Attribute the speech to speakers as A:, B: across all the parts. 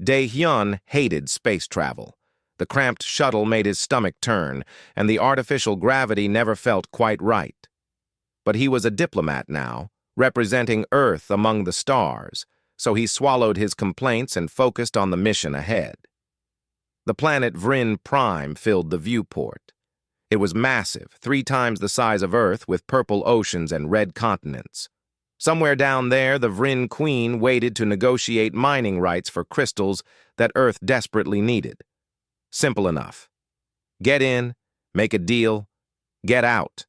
A: Dae-hyun hated space travel. The cramped shuttle made his stomach turn, and the artificial gravity never felt quite right. But he was a diplomat now, representing Earth among the stars, so he swallowed his complaints and focused on the mission ahead. The planet Vryn Prime filled the viewport. It was massive, 3 times the size of Earth, with purple oceans and red continents. Somewhere down there, the Vryn Queen waited to negotiate mining rights for crystals that Earth desperately needed. Simple enough. Get in, make a deal, get out.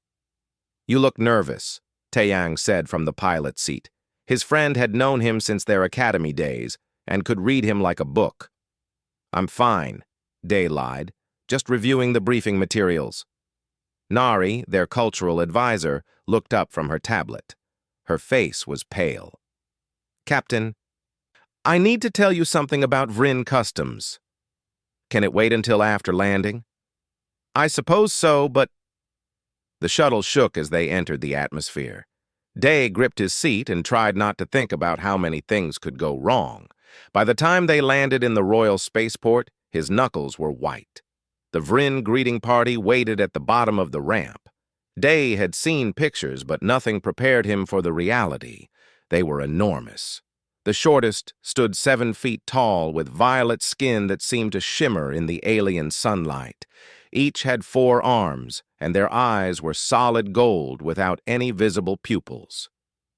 A: You look nervous, Taeyang said from the pilot's seat. His friend had known him since their academy days and could read him like a book. I'm fine, Dae lied, just reviewing the briefing materials. Nari, their cultural advisor, looked up from her tablet. Her face was pale. Captain, I need to tell you something about Vryn customs. Can it wait until after landing? I suppose so, but... The shuttle shook as they entered the atmosphere. Dae gripped his seat and tried not to think about how many things could go wrong. By the time they landed in the royal spaceport, his knuckles were white. The Vryn greeting party waited at the bottom of the ramp. Dae had seen pictures, but nothing prepared him for the reality. They were enormous. The shortest stood 7 feet tall with violet skin that seemed to shimmer in the alien sunlight. Each had 4 arms, and their eyes were solid gold without any visible pupils.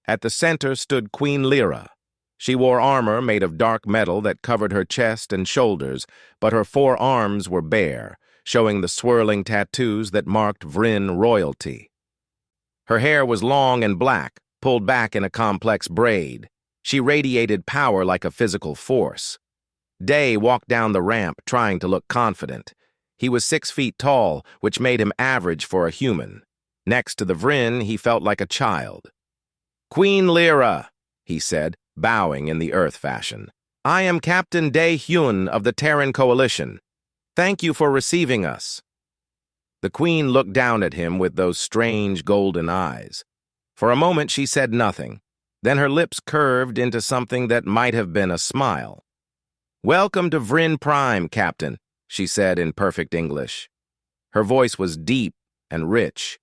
A: At the center stood Queen Lyra. She wore armor made of dark metal that covered her chest and shoulders, but her 4 arms were bare, showing the swirling tattoos that marked Vryn royalty. Her hair was long and black, pulled back in a complex braid. She radiated power like a physical force. Dae walked down the ramp, trying to look confident. He was 6 feet tall, which made him average for a human. Next to the Vryn, he felt like a child. Queen Lyra, he said, bowing in the Earth fashion. I am Captain Dae-hyun of the Terran Coalition. Thank you for receiving us. The Queen looked down at him with those strange golden eyes. For a moment she said nothing. Then her lips curved into something that might have been a smile. Welcome to Vryn Prime, Captain, she said in perfect English. Her voice was deep and rich.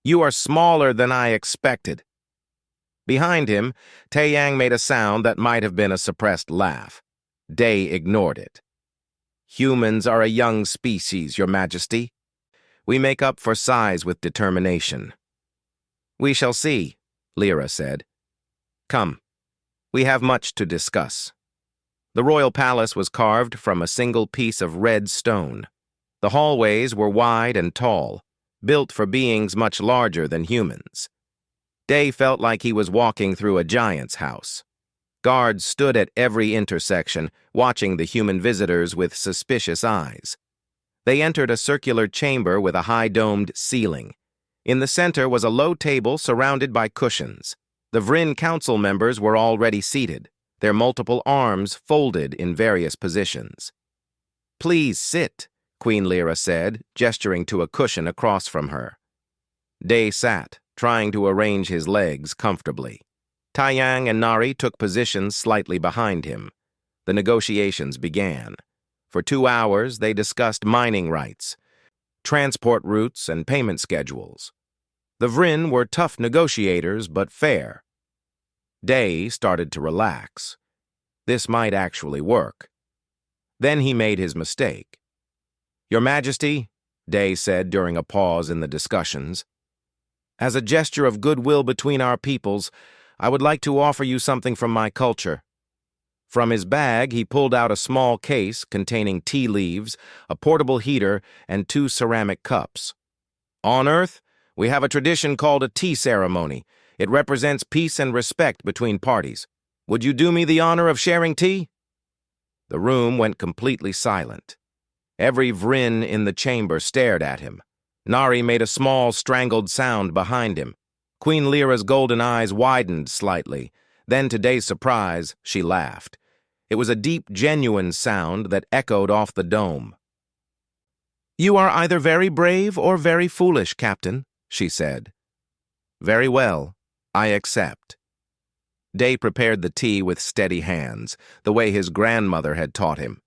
A: You are smaller than I expected. Behind him, Taeyang made a sound that might have been a suppressed laugh. Dae ignored it. Humans are a young species, Your Majesty. We make up for size with determination. We shall see, Lyra said. Come, we have much to discuss. The royal palace was carved from a single piece of red stone. The hallways were wide and tall, built for beings much larger than humans. Dae felt like he was walking through a giant's house. Guards stood at every intersection, watching the human visitors with suspicious eyes. They entered a circular chamber with a high-domed ceiling. In the center was a low table surrounded by cushions. The Vryn council members were already seated, their multiple arms folded in various positions. Please sit, Queen Lyra said, gesturing to a cushion across from her. Dae sat, trying to arrange his legs comfortably. Taeyang and Nari took positions slightly behind him. The negotiations began. For 2 hours, they discussed mining rights, transport routes, and payment schedules. The Vryn were tough negotiators, but fair. Dae started to relax. This might actually work. Then he made his mistake. Your Majesty, Dae said during a pause in the discussions, as a gesture of goodwill between our peoples, I would like to offer you something from my culture. From his bag, he pulled out a small case containing tea leaves, a portable heater, and 2 ceramic cups. On Earth, we have a tradition called a tea ceremony. It represents peace and respect between parties. Would you do me the honor of sharing tea? The room went completely silent. Every Vryn in the chamber stared at him. Nari made a small, strangled sound behind him. Queen Lyra's golden eyes widened slightly. Then, to Dae's surprise, she laughed. It was a deep, genuine sound that echoed off the dome. You are either very brave or very foolish, Captain, she said. Very well, I accept. Day prepared the tea with steady hands, the way his grandmother had taught him.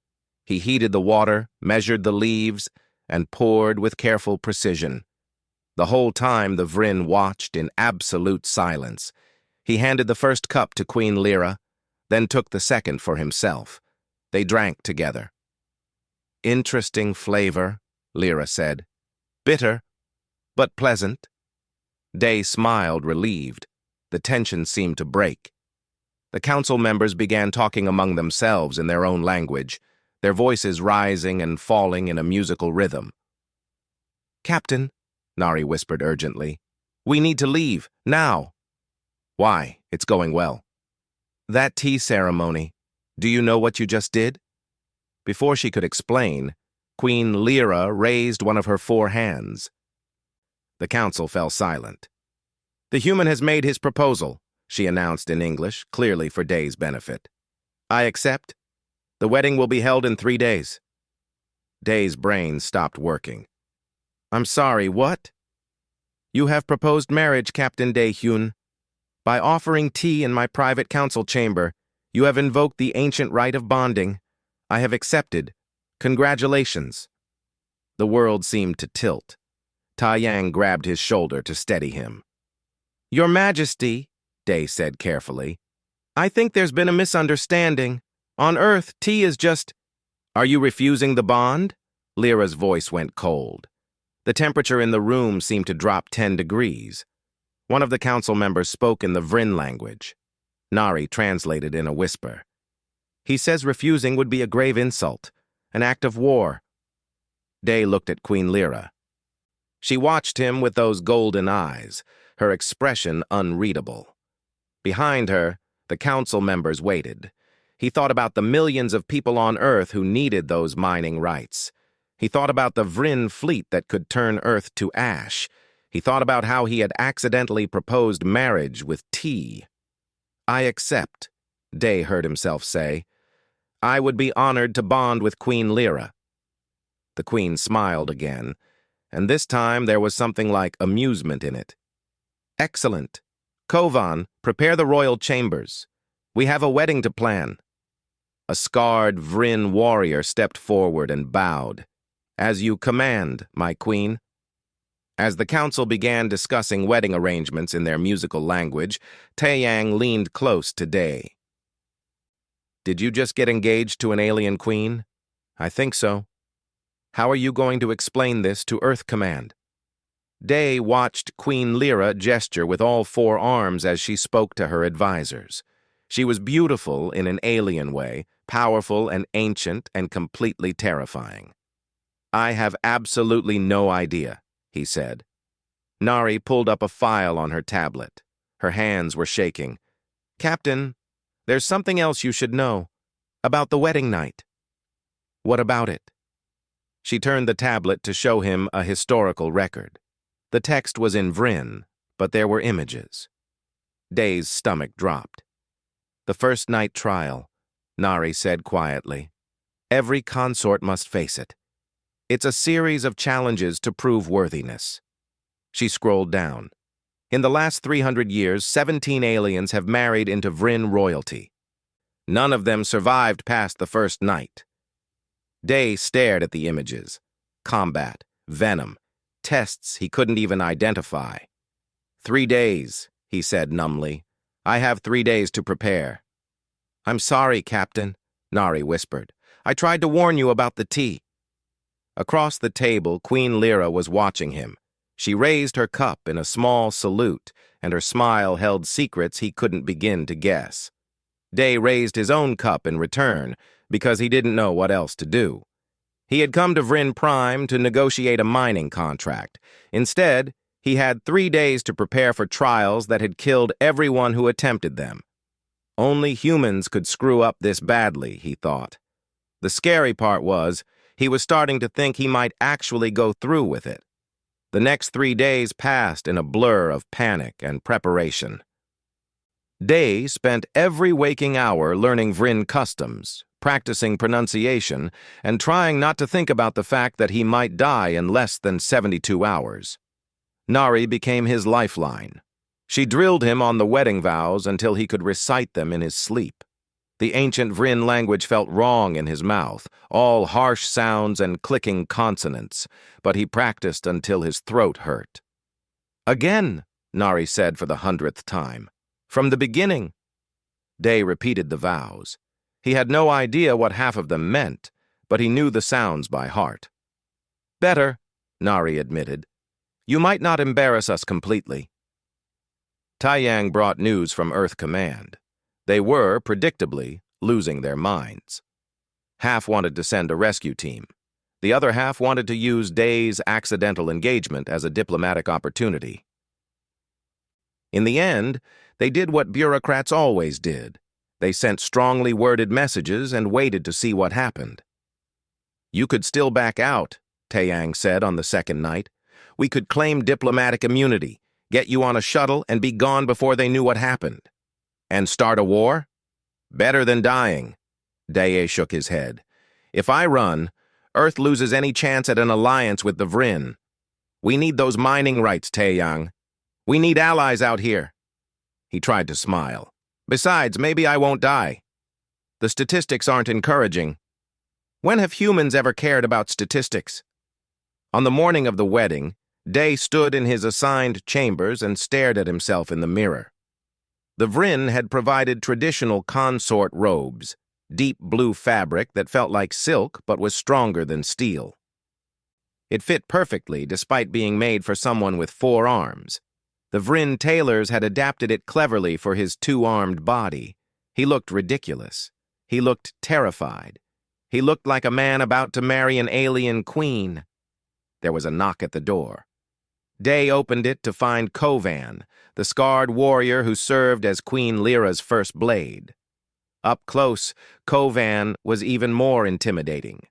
A: He heated the water, measured the leaves, and poured with careful precision. The whole time the Vryn watched in absolute silence. He handed the first cup to Queen Lyra, then took the second for himself. They drank together. "Interesting flavor," Lyra said. "Bitter, but pleasant." Day smiled, relieved. The tension seemed to break. The council members began talking among themselves in their own language, their voices rising and falling in a musical rhythm. "Captain," Nari whispered urgently, "we need to leave, now." "Why? It's going well." "That tea ceremony. Do you know what you just did?" Before she could explain, Queen Lyra raised one of her 4 hands. The council fell silent. "The human has made his proposal," she announced in English, clearly for Day's benefit. "I accept. The wedding will be held in 3 days." Day's brain stopped working. "I'm sorry, what?" "You have proposed marriage, Captain Day-Hyun. By offering tea in my private council chamber, you have invoked the ancient rite of bonding. I have accepted. Congratulations." The world seemed to tilt. Taiyang grabbed his shoulder to steady him. "Your Majesty," Day said carefully, "I think there's been a misunderstanding. On Earth, tea is just—" "Are you refusing the bond?" Lyra's voice went cold. The temperature in the room seemed to drop 10 degrees. One of the council members spoke in the Vryn language. Nari translated in a whisper. "He says refusing would be a grave insult, an act of war." Day looked at Queen Lyra. She watched him with those golden eyes, her expression unreadable. Behind her, the council members waited. He thought about the millions of people on Earth who needed those mining rights. He thought about the Vryn fleet that could turn Earth to ash. He thought about how he had accidentally proposed marriage with tea. "I accept," Day heard himself say. "I would be honored to bond with Queen Lyra." The queen smiled again, and this time there was something like amusement in it. "Excellent. Kovan, prepare the royal chambers. We have a wedding to plan." A scarred Vryn warrior stepped forward and bowed. "As you command, my queen." As the council began discussing wedding arrangements in their musical language, Taeyang leaned close to Day. "Did you just get engaged to an alien queen?" "I think so." "How are you going to explain this to Earth Command?" Day watched Queen Lyra gesture with all 4 arms as she spoke to her advisors. She was beautiful in an alien way, powerful and ancient and completely terrifying. "I have absolutely no idea," he said. Nari pulled up a file on her tablet. Her hands were shaking. "Captain, there's something else you should know. About the wedding night." "What about it?" She turned the tablet to show him a historical record. The text was in Vryn, but there were images. Day's stomach dropped. "The first night trial," Nari said quietly. "Every consort must face it. It's a series of challenges to prove worthiness." She scrolled down. "In the last 300 years, 17 aliens have married into Vryn royalty. None of them survived past the first night." Day stared at the images. Combat, venom, tests he couldn't even identify. "3 days," he said numbly. "I have 3 days to prepare." "I'm sorry, Captain," Nari whispered. "I tried to warn you about the tea." Across the table, Queen Lyra was watching him. She raised her cup in a small salute, and her smile held secrets he couldn't begin to guess. Day raised his own cup in return, because he didn't know what else to do. He had come to Vryn Prime to negotiate a mining contract. Instead, he had 3 days to prepare for trials that had killed everyone who attempted them. Only humans could screw up this badly, he thought. The scary part was, he was starting to think he might actually go through with it. The next 3 days passed in a blur of panic and preparation. Day spent every waking hour learning Vryn customs, practicing pronunciation, and trying not to think about the fact that he might die in less than 72 hours. Nari became his lifeline. She drilled him on the wedding vows until he could recite them in his sleep. The ancient Vryn language felt wrong in his mouth, all harsh sounds and clicking consonants, but he practiced until his throat hurt. "Again," Nari said for the 100th time. "From the beginning." Day repeated the vows. He had no idea what half of them meant, but he knew the sounds by heart. "Better," Nari admitted. "You might not embarrass us completely." Taiyang brought news from Earth Command. They were, predictably, losing their minds. Half wanted to send a rescue team. The other half wanted to use Day's accidental engagement as a diplomatic opportunity. In the end, they did what bureaucrats always did. They sent strongly worded messages and waited to see what happened. "You could still back out," Taiyang said on the second night. "We could claim diplomatic immunity, get you on a shuttle, and be gone before they knew what happened. And start a war? Better than dying." Daye shook his head. "If I run, Earth loses any chance at an alliance with the Vryn. We need those mining rights, Taeyang. We need allies out here." He tried to smile. "Besides, maybe I won't die. The statistics aren't encouraging. When have humans ever cared about statistics?" On the morning of the wedding, Day stood in his assigned chambers and stared at himself in the mirror. The Vryn had provided traditional consort robes, deep blue fabric that felt like silk but was stronger than steel. It fit perfectly despite being made for someone with 4 arms. The Vryn tailors had adapted it cleverly for his 2-armed body. He looked ridiculous. He looked terrified. He looked like a man about to marry an alien queen. There was a knock at the door. Day opened it to find Kovan, the scarred warrior who served as Queen Lyra's first blade. Up close, Kovan was even more intimidating.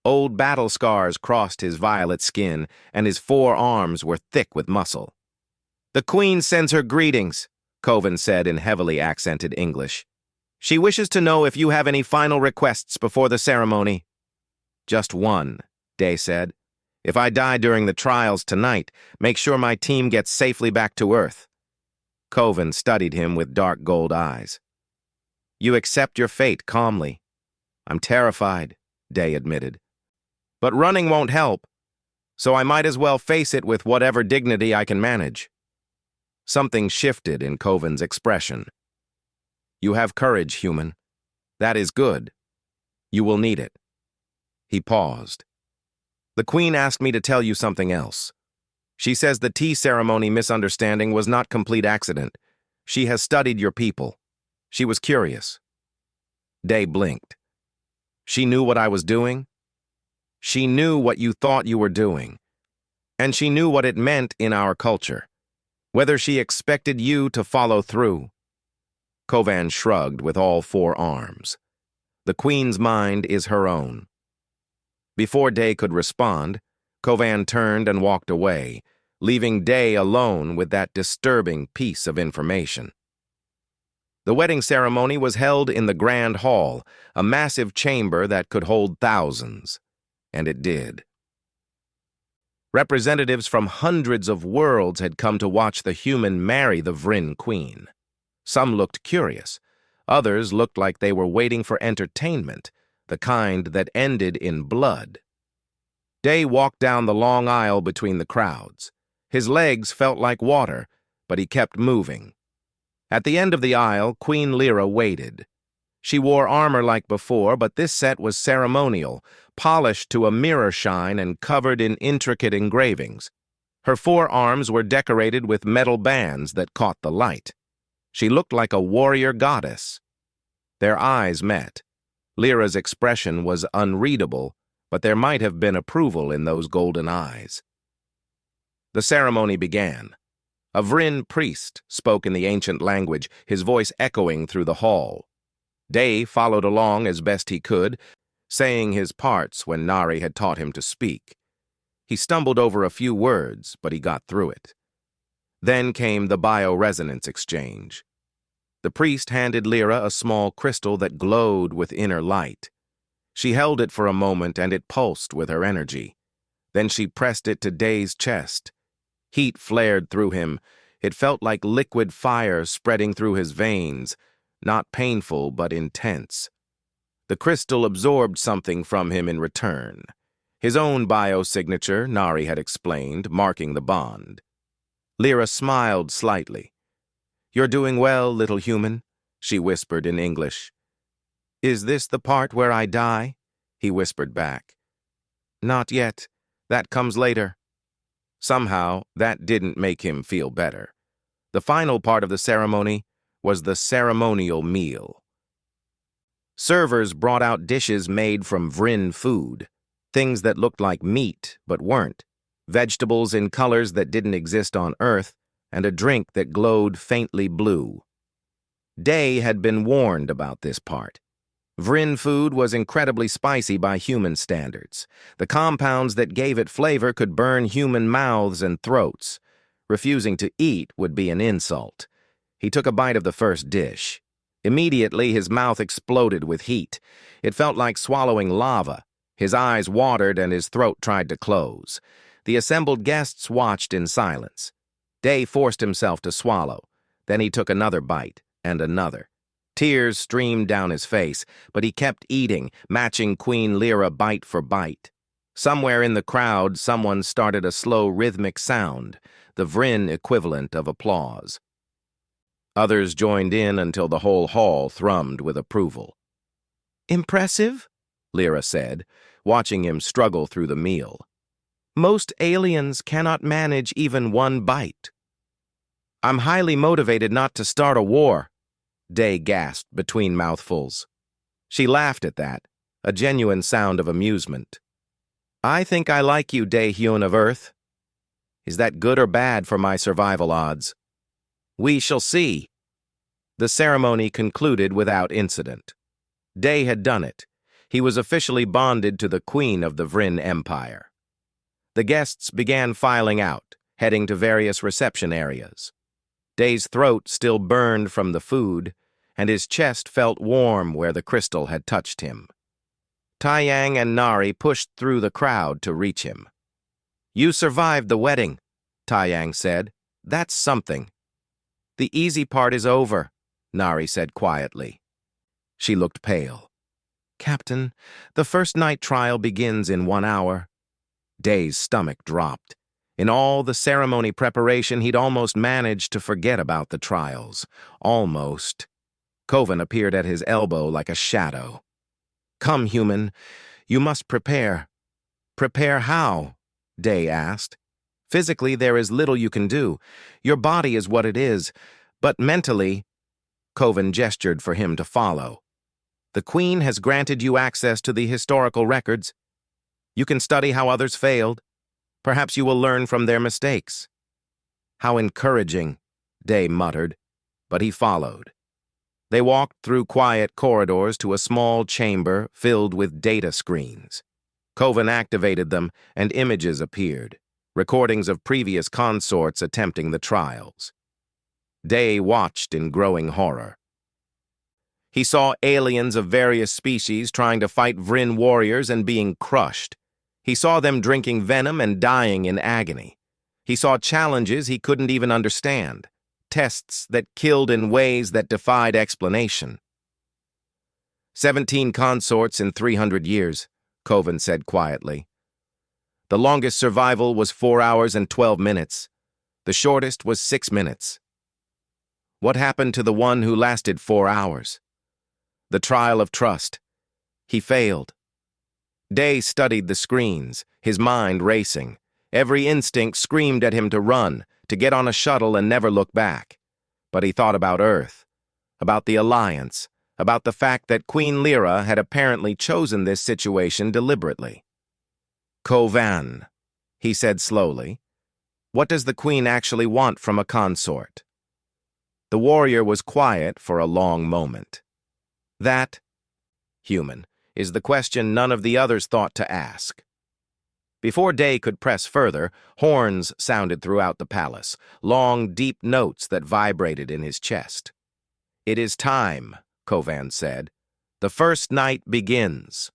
A: Old battle scars crossed his violet skin, and his 4 arms were thick with muscle. "The Queen sends her greetings," Kovan said in heavily accented English. "She wishes to know if you have any final requests before the ceremony." "Just one," Day said. "If I die during the trials tonight, make sure my team gets safely back to Earth." Kovan studied him with dark gold eyes. "You accept your fate calmly." "I'm terrified," Day admitted. "But running won't help, so I might as well face it with whatever dignity I can manage." Something shifted in Kovan's expression. "You have courage, human. That is good. You will need it." He paused. "The Queen asked me to tell you something else. She says the tea ceremony misunderstanding was not complete accident. She has studied your people. She was curious." Day blinked. "She knew what I was doing?" "She knew what you thought you were doing. And she knew what it meant in our culture. Whether she expected you to follow through." Kovan shrugged with all 4 arms. "The Queen's mind is her own." Before Day could respond, Kovan turned and walked away, leaving Day alone with that disturbing piece of information. The wedding ceremony was held in the Grand Hall, a massive chamber that could hold thousands. And it did. Representatives from hundreds of worlds had come to watch the human marry the Vryn Queen. Some looked curious. Others looked like they were waiting for entertainment, the kind that ended in blood. Day walked down the long aisle between the crowds. His legs felt like water, but he kept moving. At the end of the aisle, Queen Lyra waited. She wore armor like before, but this set was ceremonial, polished to a mirror shine and covered in intricate engravings. Her 4 arms were decorated with metal bands that caught the light. She looked like a warrior goddess. Their eyes met. Lyra's expression was unreadable, but there might have been approval in those golden eyes. The ceremony began. A Vryn priest spoke in the ancient language, his voice echoing through the hall. Day followed along as best he could, saying his parts when Nari had taught him to speak. He stumbled over a few words, but he got through it. Then came the bioresonance exchange. The priest handed Lyra a small crystal that glowed with inner light. She held it for a moment and it pulsed with her energy. Then she pressed it to Day's chest. Heat flared through him. It felt like liquid fire spreading through his veins, not painful but intense. The crystal absorbed something from him in return. His own biosignature, Nari had explained, marking the bond. Lyra smiled slightly. "You're doing well, little human," she whispered in English. "Is this the part where I die?" he whispered back. "Not yet. That comes later." Somehow, that didn't make him feel better. The final part of the ceremony was the ceremonial meal. Servers brought out dishes made from Vryn food, things that looked like meat but weren't, vegetables in colors that didn't exist on Earth, and a drink that glowed faintly blue. Day had been warned about this part. Vryn food was incredibly spicy by human standards. The compounds that gave it flavor could burn human mouths and throats. Refusing to eat would be an insult. He took a bite of the first dish. Immediately, his mouth exploded with heat. It felt like swallowing lava. His eyes watered and his throat tried to close. The assembled guests watched in silence. Day forced himself to swallow. Then he took another bite and another. Tears streamed down his face, but he kept eating, matching Queen Lyra bite for bite. Somewhere in the crowd, someone started a slow rhythmic sound, the Vryn equivalent of applause. Others joined in until the whole hall thrummed with approval. "Impressive," Lyra said, watching him struggle through the meal. "Most aliens cannot manage even one bite." "I'm highly motivated not to start a war," Day gasped between mouthfuls. She laughed at that, a genuine sound of amusement. "I think I like you, Day-Hyun of Earth. Is that good or bad for my survival odds? We shall see." The ceremony concluded without incident. Day had done it. He was officially bonded to the Queen of the Vryn Empire. The guests began filing out, heading to various reception areas. Day's throat still burned from the food, and his chest felt warm where the crystal had touched him. Taiyang and Nari pushed through the crowd to reach him. "You survived the wedding," Taiyang said. "That's something." "The easy part is over," Nari said quietly. She looked pale. "Captain, the first night trial begins in 1 hour." Day's stomach dropped. In all the ceremony preparation, he'd almost managed to forget about the trials. Almost. Kovan appeared at his elbow like a shadow. "Come, human. You must prepare." "Prepare how?" Day asked. "Physically, there is little you can do. Your body is what it is. But mentally—" Kovan gestured for him to follow. "The Queen has granted you access to the historical records. You can study how others failed. Perhaps you will learn from their mistakes." "How encouraging," Day muttered, but he followed. They walked through quiet corridors to a small chamber filled with data screens. Kovan activated them, and images appeared, recordings of previous consorts attempting the trials. Day watched in growing horror. He saw aliens of various species trying to fight Vryn warriors and being crushed. He saw them drinking venom and dying in agony. He saw challenges he couldn't even understand, tests that killed in ways that defied explanation. 17 consorts in 300 years, Kovan said quietly. The longest survival was 4 hours and 12 minutes. The shortest was 6 minutes. What happened to the one who lasted 4 hours? The trial of trust. He failed. Day studied the screens, his mind racing. Every instinct screamed at him to run, to get on a shuttle and never look back. But he thought about Earth, about the Alliance, about the fact that Queen Lyra had apparently chosen this situation deliberately. "Kovan," he said slowly. "What does the Queen actually want from a consort?" The warrior was quiet for a long moment. "That, human, is the question none of the others thought to ask." Before Day could press further, horns sounded throughout the palace, long, deep notes that vibrated in his chest. "It is time," Kovan said. "The first night begins."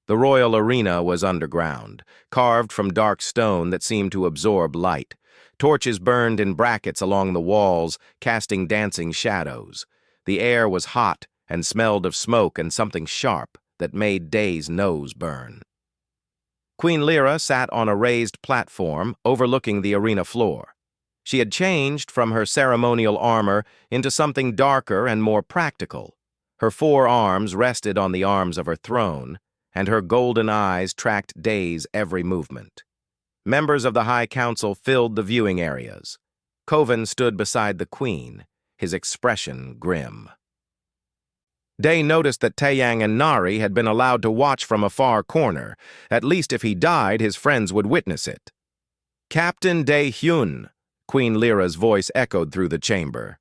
A: The royal arena was underground, carved from dark stone that seemed to absorb light. Torches burned in brackets along the walls, casting dancing shadows. The air was hot and smelled of smoke and something sharp that made Day's nose burn. Queen Lyra sat on a raised platform overlooking the arena floor. She had changed from her ceremonial armor into something darker and more practical. Her 4 arms rested on the arms of her throne, and her golden eyes tracked Day's every movement. Members of the High Council filled the viewing areas. Kovan stood beside the Queen, his expression grim. Day noticed that Taeyang and Nari had been allowed to watch from a far corner. At least if he died, his friends would witness it. "Captain Dae-hyun," Queen Lyra's voice echoed through the chamber.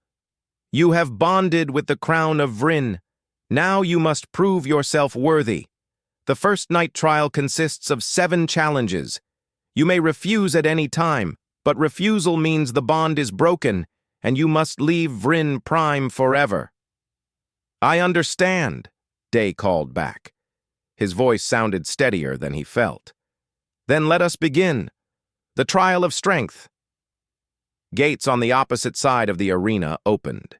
A: "You have bonded with the crown of Vryn. Now you must prove yourself worthy. The first night trial consists of 7 challenges. You may refuse at any time, but refusal means the bond is broken, and you must leave Vryn Prime forever." "I understand," Day called back. His voice sounded steadier than he felt. "Then let us begin. The trial of strength." Gates on the opposite side of the arena opened.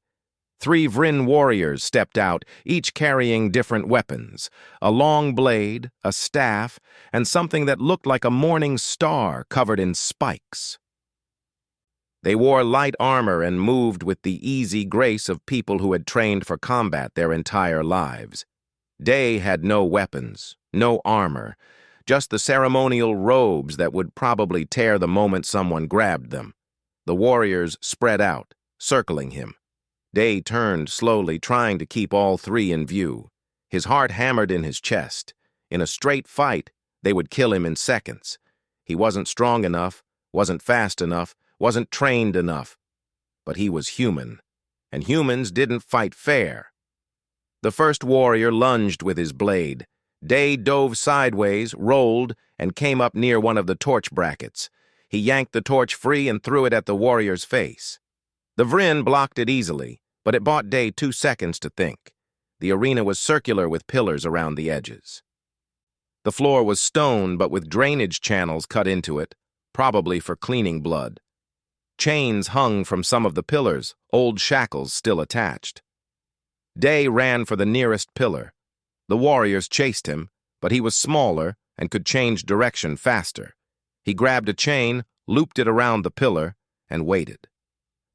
A: 3 Vryn warriors stepped out, each carrying different weapons: a long blade, a staff, and something that looked like a morning star covered in spikes. They wore light armor and moved with the easy grace of people who had trained for combat their entire lives. Day had no weapons, no armor, just the ceremonial robes that would probably tear the moment someone grabbed them. The warriors spread out, circling him. Day turned slowly, trying to keep all 3 in view. His heart hammered in his chest. In a straight fight, they would kill him in seconds. He wasn't strong enough, wasn't fast enough, wasn't trained enough. But he was human, and humans didn't fight fair. The first warrior lunged with his blade. Day dove sideways, rolled, and came up near one of the torch brackets. He yanked the torch free and threw it at the warrior's face. The Vryn blocked it easily, but it bought Day 2 seconds to think. The arena was circular with pillars around the edges. The floor was stone, but with drainage channels cut into it, probably for cleaning blood. Chains hung from some of the pillars, old shackles still attached. Day ran for the nearest pillar. The warriors chased him, but he was smaller and could change direction faster. He grabbed a chain, looped it around the pillar, and waited.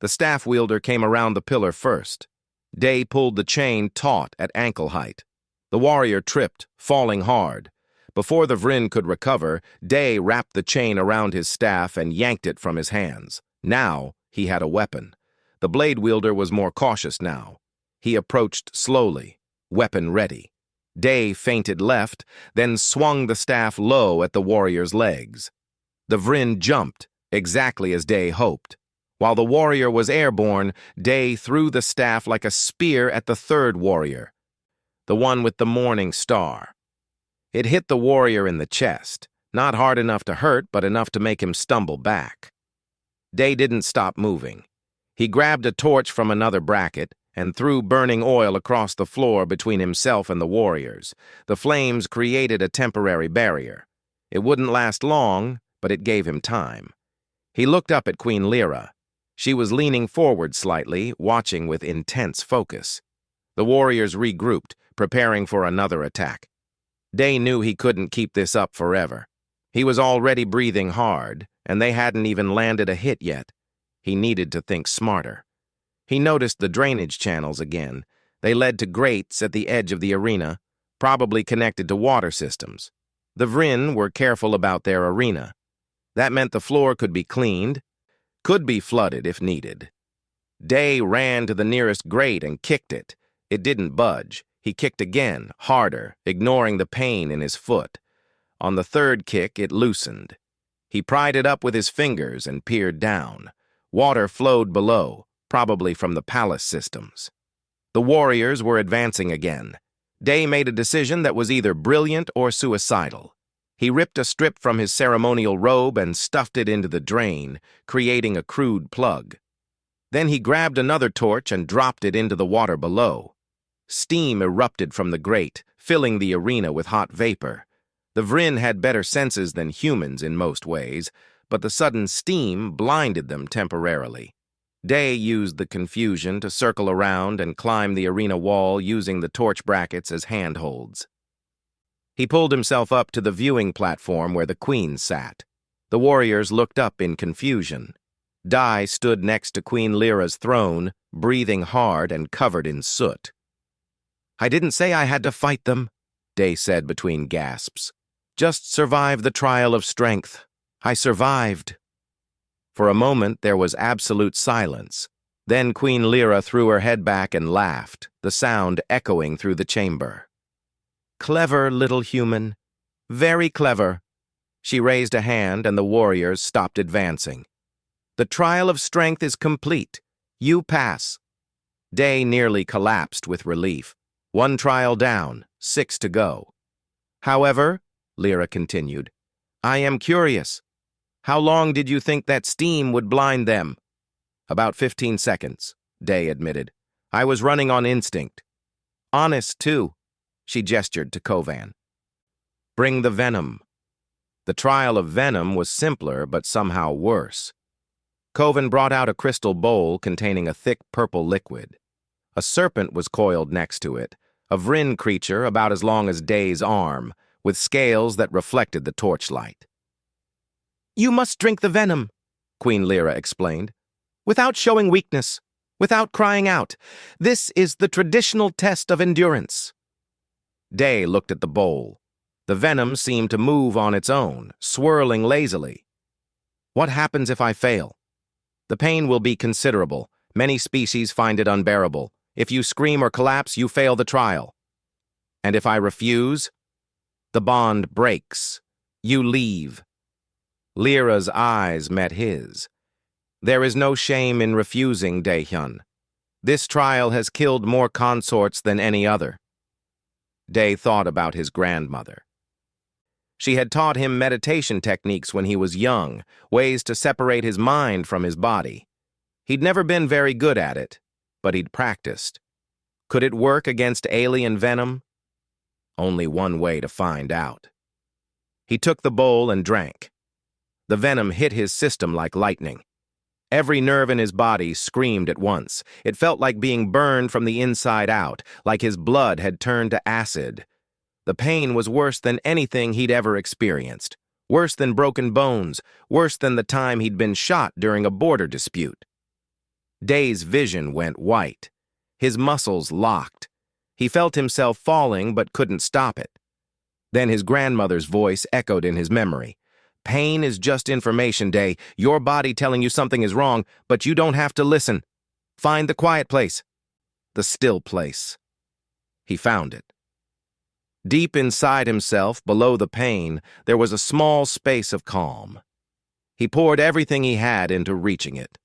A: The staff wielder came around the pillar first. Day pulled the chain taut at ankle height. The warrior tripped, falling hard. Before the Vryn could recover, Day wrapped the chain around his staff and yanked it from his hands. Now he had a weapon. The blade wielder was more cautious now. He approached slowly, weapon ready. Day feinted left, then swung the staff low at the warrior's legs. The Vryn jumped, exactly as Day hoped. While the warrior was airborne, Day threw the staff like a spear at the 3rd warrior, the one with the morning star. It hit the warrior in the chest, not hard enough to hurt, but enough to make him stumble back. Day didn't stop moving. He grabbed a torch from another bracket and threw burning oil across the floor between himself and the warriors. The flames created a temporary barrier. It wouldn't last long, but it gave him time. He looked up at Queen Lyra. She was leaning forward slightly, watching with intense focus. The warriors regrouped, preparing for another attack. Day knew he couldn't keep this up forever. He was already breathing hard, and they hadn't even landed a hit yet. He needed to think smarter. He noticed the drainage channels again. They led to grates at the edge of the arena, probably connected to water systems. The Vryn were careful about their arena. That meant the floor could be cleaned, could be flooded if needed. Day ran to the nearest grate and kicked it. It didn't budge. He kicked again, harder, ignoring the pain in his foot. On the 3rd kick, it loosened. He pried it up with his fingers and peered down. Water flowed below, probably from the palace systems. The warriors were advancing again. Day made a decision that was either brilliant or suicidal. He ripped a strip from his ceremonial robe and stuffed it into the drain, creating a crude plug. Then he grabbed another torch and dropped it into the water below. Steam erupted from the grate, filling the arena with hot vapor. The Vryn had better senses than humans in most ways, but the sudden steam blinded them temporarily. Day used the confusion to circle around and climb the arena wall using the torch brackets as handholds. He pulled himself up to the viewing platform where the queen sat. The warriors looked up in confusion. Dai stood next to Queen Lyra's throne, breathing hard and covered in soot. "I didn't say I had to fight them," Day said between gasps. "Just survive the trial of strength. I survived." For a moment there was absolute silence. Then Queen Lyra threw her head back and laughed, the sound echoing through the chamber. "Clever little human. Very clever." She raised a hand and the warriors stopped advancing. "The trial of strength is complete. You pass." Day nearly collapsed with relief. 1 trial down, 6 to go. "However," Lyra continued, "I am curious. How long did you think that steam would blind them?" "About 15 seconds, Day admitted. "I was running on instinct." "Honest, too." She gestured to Kovan. "Bring the venom." The trial of venom was simpler but somehow worse. Kovan brought out a crystal bowl containing a thick purple liquid. A serpent was coiled next to it, a Vryn creature about as long as Day's arm, with scales that reflected the torchlight. "You must drink the venom," Queen Lyra explained, "without showing weakness, without crying out. This is the traditional test of endurance." Day looked at the bowl. The venom seemed to move on its own, swirling lazily. "What happens if I fail?" "The pain will be considerable. Many species find it unbearable. If you scream or collapse, you fail the trial." "And if I refuse?" "The bond breaks. You leave." Lyra's eyes met his. "There is no shame in refusing, Daehyun. This trial has killed more consorts than any other." Day thought about his grandmother. She had taught him meditation techniques when he was young, ways to separate his mind from his body. He'd never been very good at it, but he'd practiced. Could it work against alien venom? Only one way to find out. He took the bowl and drank. The venom hit his system like lightning. Every nerve in his body screamed at once. It felt like being burned from the inside out, like his blood had turned to acid. The pain was worse than anything he'd ever experienced. Worse than broken bones, worse than the time he'd been shot during a border dispute. Day's vision went white. His muscles locked. He felt himself falling but couldn't stop it. Then his grandmother's voice echoed in his memory. "Pain is just information, Day. Your body telling you something is wrong, but you don't have to listen. Find the quiet place. The still place." He found it. Deep inside himself, below the pain, there was a small space of calm. He poured everything he had into reaching it.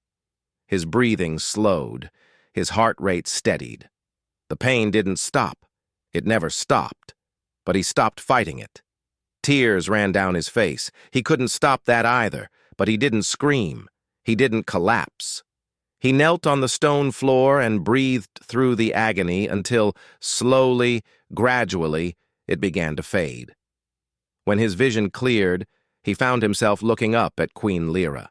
A: His breathing slowed. His heart rate steadied. The pain didn't stop. It never stopped. But he stopped fighting it. Tears ran down his face. He couldn't stop that either, but he didn't scream. He didn't collapse. He knelt on the stone floor and breathed through the agony until, slowly, gradually, it began to fade. When his vision cleared, he found himself looking up at Queen Lyra.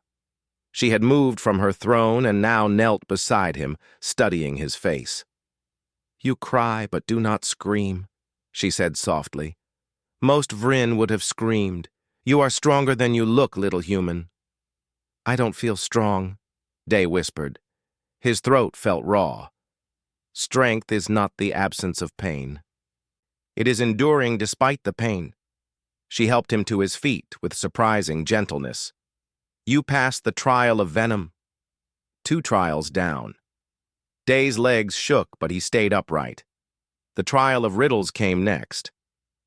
A: She had moved from her throne and now knelt beside him, studying his face. "You cry, but do not scream," she said softly. "Most Vryn would have screamed. You are stronger than you look, little human." "I don't feel strong," Day whispered. His throat felt raw. "Strength is not the absence of pain. It is enduring despite the pain." She helped him to his feet with surprising gentleness. "You passed the trial of venom." 2 trials down. Day's legs shook, but he stayed upright. The trial of riddles came next.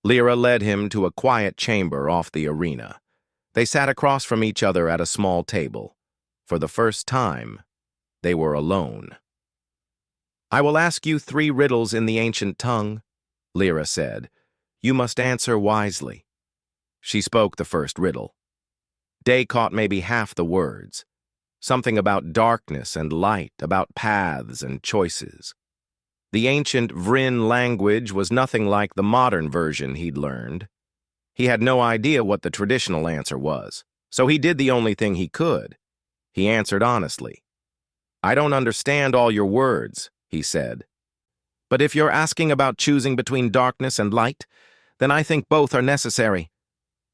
A: Lyra led him to a quiet chamber off the arena. They sat across from each other at a small table. For the first time, they were alone. "I will ask you 3 riddles in the ancient tongue," Lyra said. "You must answer wisely." She spoke the first riddle. Day caught maybe half the words. Something about darkness and light, about paths and choices. The ancient Vryn language was nothing like the modern version he'd learned. He had no idea what the traditional answer was, So he did the only thing he could. He answered honestly. I don't understand all your words, he said. But if you're asking about choosing between darkness and light, then I think both are necessary.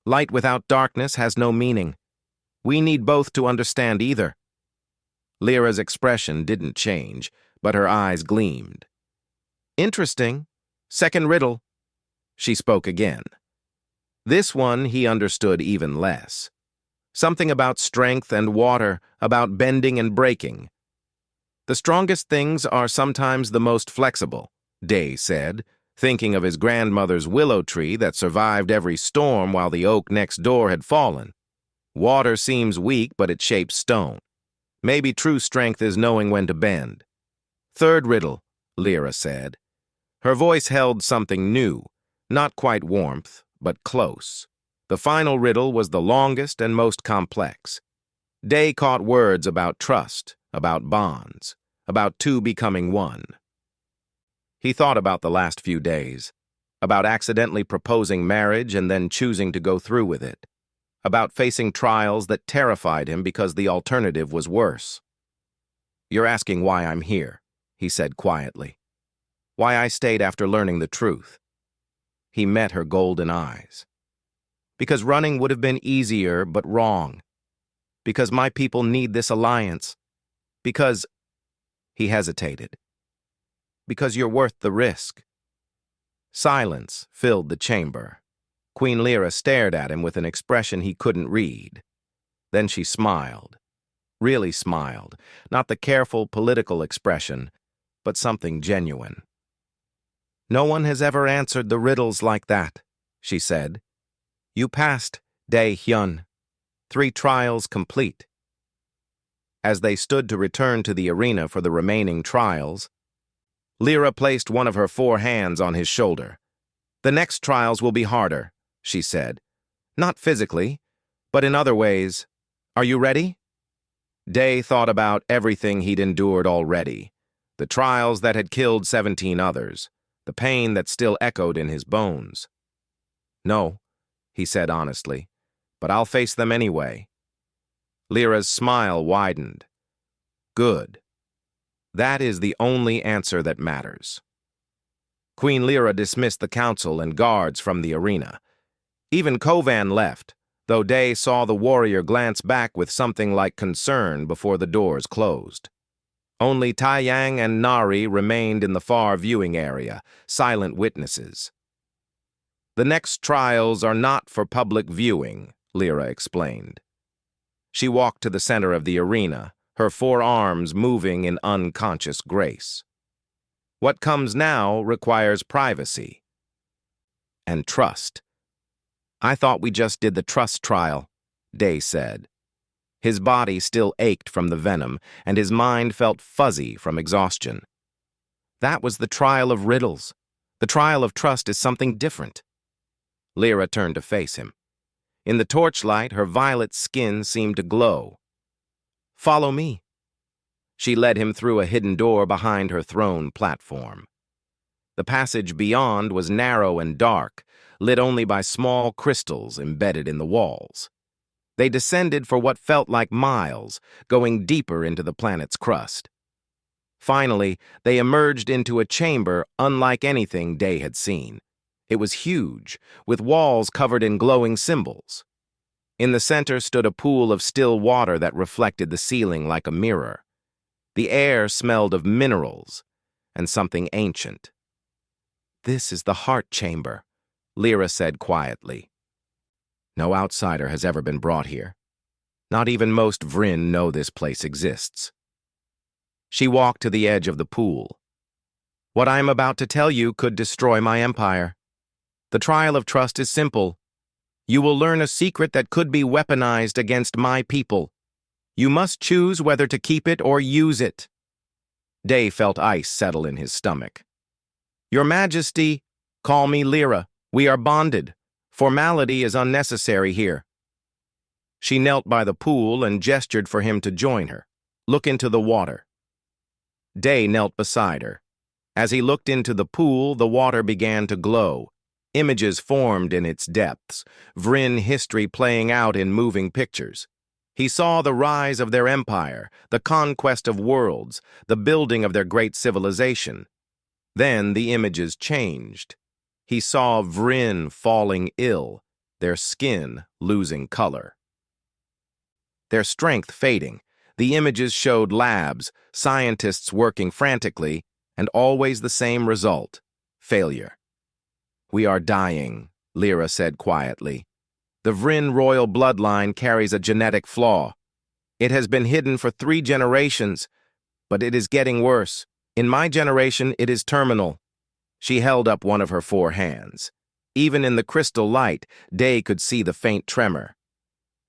A: Light without darkness has no meaning. We need both to understand either. Lyra's expression didn't change, but her eyes gleamed. Interesting. Second riddle. She spoke again. This one he understood even less. Something about strength and water, about bending and breaking. The strongest things are sometimes the most flexible, Day said, thinking of his grandmother's willow tree that survived every storm while the oak next door had fallen. Water seems weak, but it shapes stone. Maybe true strength is knowing when to bend. Third riddle, Lyra said. Her voice held something new, not quite warmth, but close. The final riddle was the longest and most complex. Day caught words about trust, about bonds, about two becoming one. He thought about the last few days, about accidentally proposing marriage and then choosing to go through with it, about facing trials that terrified him because the alternative was worse. You're asking why I'm here, he said quietly. Why I stayed after learning the truth. He met her golden eyes. Because running would have been easier, but wrong. Because my people need this alliance. Because... He hesitated. Because you're worth the risk. Silence filled the chamber. Queen Lyra stared at him with an expression he couldn't read. Then she smiled. Really smiled. Not the careful political expression, but something genuine. No one has ever answered the riddles like that, she said. You passed, Dae-hyun. 3 trials complete. As they stood to return to the arena for the remaining trials, Lyra placed one of her 4 hands on his shoulder. The next trials will be harder, she said. Not physically, but in other ways. Are you ready? Day thought about everything he'd endured already. The trials that had killed 17 others. The pain that still echoed in his bones. No, he said honestly, but I'll face them anyway. Lyra's smile widened. Good. That is the only answer that matters. Queen Lyra dismissed the council and guards from the arena. Even Kovan left, though Day saw the warrior glance back with something like concern before the doors closed. Only Taiyang and Nari remained in the far viewing area, silent witnesses. The next trials are not for public viewing, Lyra explained. She walked to the center of the arena, her 4 arms moving in unconscious grace. What comes now requires privacy. And trust. I thought we just did the trust trial, Day said. His body still ached from the venom, and his mind felt fuzzy from exhaustion. That was the trial of riddles. The trial of trust is something different. Lyra turned to face him. In the torchlight, her violet skin seemed to glow. Follow me. She led him through a hidden door behind her throne platform. The passage beyond was narrow and dark, lit only by small crystals embedded in the walls. They descended for what felt like miles, going deeper into the planet's crust. Finally, they emerged into a chamber unlike anything Day had seen. It was huge, with walls covered in glowing symbols. In the center stood a pool of still water that reflected the ceiling like a mirror. The air smelled of minerals and something ancient. This is the heart chamber, Lyra said quietly. No outsider has ever been brought here. Not even most Vryn know this place exists. She walked to the edge of the pool. What I am about to tell you could destroy my empire. The trial of trust is simple. You will learn a secret that could be weaponized against my people. You must choose whether to keep it or use it. Day felt ice settle in his stomach. Your Majesty, call me Lyra. We are bonded. Formality is unnecessary here. She knelt by the pool and gestured for him to join her. Look into the water. Day knelt beside her. As he looked into the pool, the water began to glow. Images formed in its depths, Vryn history playing out in moving pictures. He saw the rise of their empire, the conquest of worlds, the building of their great civilization. Then the images changed. He saw Vryn falling ill, their skin losing color. Their strength fading. The images showed labs, scientists working frantically, and always the same result: failure. "We are dying," Lyra said quietly. "The Vryn royal bloodline carries a genetic flaw. It has been hidden for 3 generations, but it is getting worse. In my generation, it is terminal." She held up one of her 4 hands. Even in the crystal light, Day could see the faint tremor.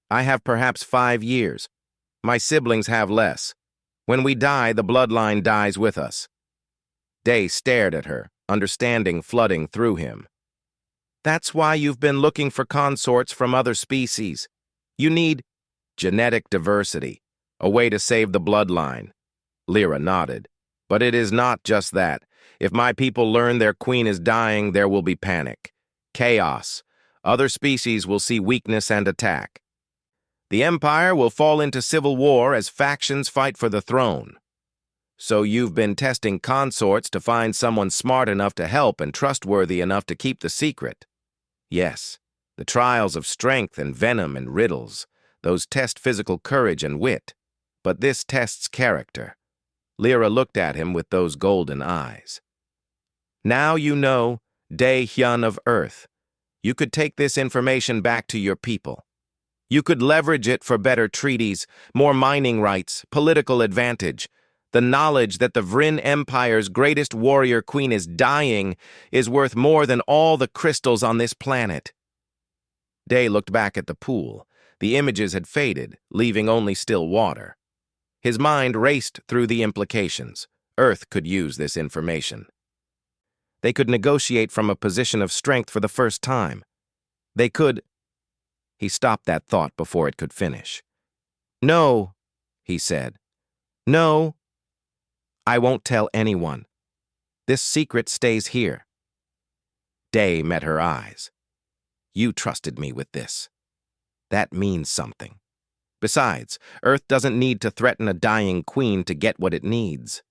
A: "I have perhaps 5 years. My siblings have less. When we die, the bloodline dies with us." Day stared at her, understanding flooding through him. "That's why you've been looking for consorts from other species. You need genetic diversity, a way to save the bloodline." Lyra nodded. "But it is not just that. If my people learn their queen is dying, there will be panic. Chaos. Other species will see weakness and attack. The Empire will fall into civil war as factions fight for the throne. So you've been testing consorts to find someone smart enough to help and trustworthy enough to keep the secret." "Yes, the trials of strength and venom and riddles, those test physical courage and wit. But this tests character." Lyra looked at him with those golden eyes. "Now you know, Day Hyun of Earth. You could take this information back to your people. You could leverage it for better treaties, more mining rights, political advantage. The knowledge that the Vryn Empire's greatest warrior queen is dying is worth more than all the crystals on this planet." Day looked back at the pool. The images had faded, leaving only still water. His mind raced through the implications. Earth could use this information. They could negotiate from a position of strength for the first time. They could... He stopped that thought before it could finish. "No," he said. "No. I won't tell anyone. This secret stays here." Day met her eyes. "You trusted me with this. That means something. Besides, Earth doesn't need to threaten a dying queen to get what it needs.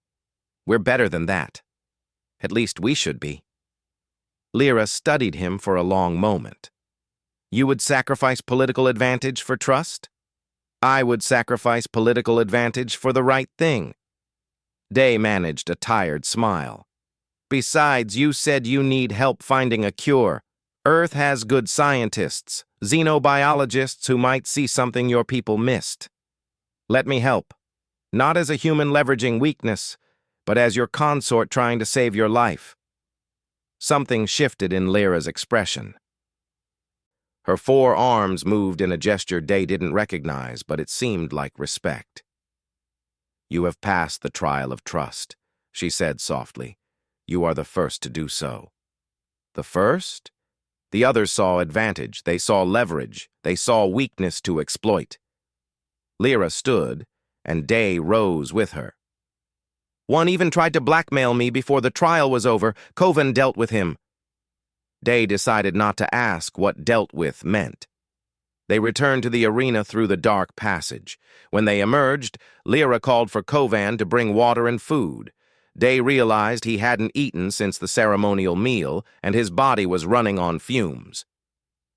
A: We're better than that. At least we should be." Lyra studied him for a long moment. "You would sacrifice political advantage for trust? I would sacrifice political advantage for the right thing." Day managed a tired smile. "Besides, you said you need help finding a cure. Earth has good scientists, xenobiologists who might see something your people missed. Let me help. Not as a human leveraging weakness, but as your consort trying to save your life." Something shifted in Lyra's expression. Her 4 arms moved in a gesture Day didn't recognize, but it seemed like respect. "You have passed the trial of trust," she said softly. "You are the first to do so." "The first?" The others saw advantage, they saw leverage, they saw weakness to exploit. Lyra stood, and Day rose with her. "One even tried to blackmail me before the trial was over. Kovan dealt with him." Day decided not to ask what "dealt with" meant. They returned to the arena through the dark passage. When they emerged, Lyra called for Kovan to bring water and food. Day realized he hadn't eaten since the ceremonial meal, and his body was running on fumes.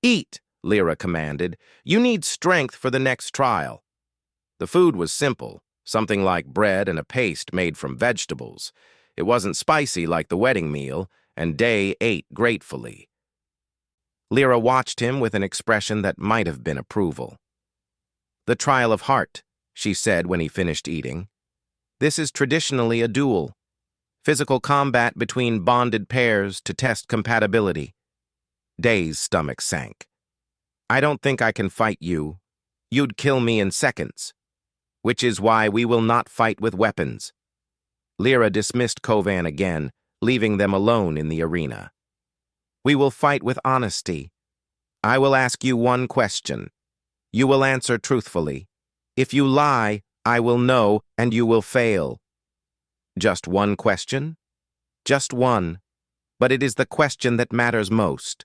A: "Eat," Lyra commanded. "You need strength for the next trial." The food was simple, something like bread and a paste made from vegetables. It wasn't spicy like the wedding meal, and Day ate gratefully. Lyra watched him with an expression that might have been approval. "The trial of heart," she said when he finished eating. "This is traditionally a duel. Physical combat between bonded pairs to test compatibility." Day's stomach sank. "I don't think I can fight you. You'd kill me in seconds. Which is why we will not fight with weapons." Lyra dismissed Kovan again, leaving them alone in the arena. "We will fight with honesty. I will ask you one question. You will answer truthfully. If you lie, I will know, and you will fail." "Just one question?" "Just one. But it is the question that matters most.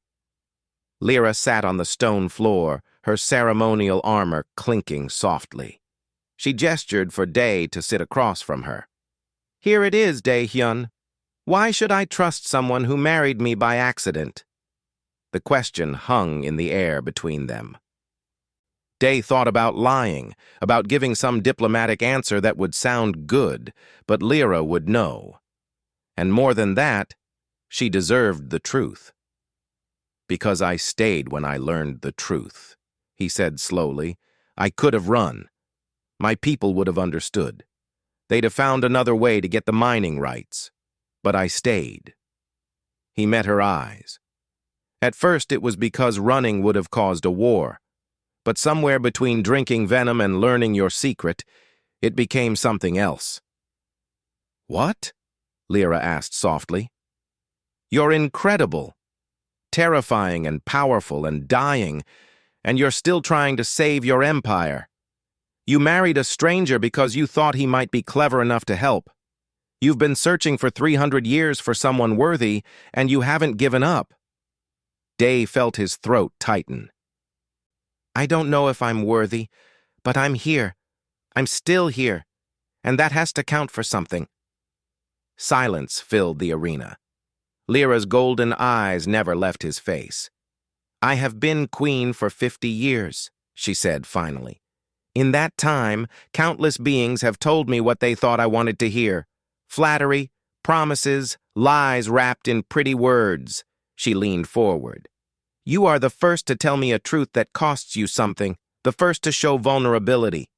A: Lyra sat on the stone floor, her ceremonial armor clinking softly. She gestured for Dae to sit across from her. "Here it is, Dae-hyun. Why should I trust someone who married me by accident?" The question hung in the air between them. Dae thought about lying, about giving some diplomatic answer that would sound good, but Lyra would know. And more than that, she deserved the truth. "Because I stayed when I learned the truth," he said slowly. "I could have run. My people would have understood. They'd have found another way to get the mining rights. But I stayed." He met her eyes. At first it was because running would have caused a war. But somewhere between drinking venom and learning your secret, it became something else. "What?" Lyra asked softly. "You're incredible. Terrifying and powerful and dying, and you're still trying to save your empire. You married a stranger because you thought he might be clever enough to help. You've been searching for 300 years for someone worthy, and you haven't given up." Dae felt his throat tighten. "I don't know if I'm worthy, but I'm here. I'm still here, and that has to count for something." Silence filled the arena. Lyra's golden eyes never left his face. "I have been queen for 50 years, she said finally. "In that time, countless beings have told me what they thought I wanted to hear. Flattery, promises, lies wrapped in pretty words." She leaned forward. "You are the first to tell me a truth that costs you something, the first to show vulnerability.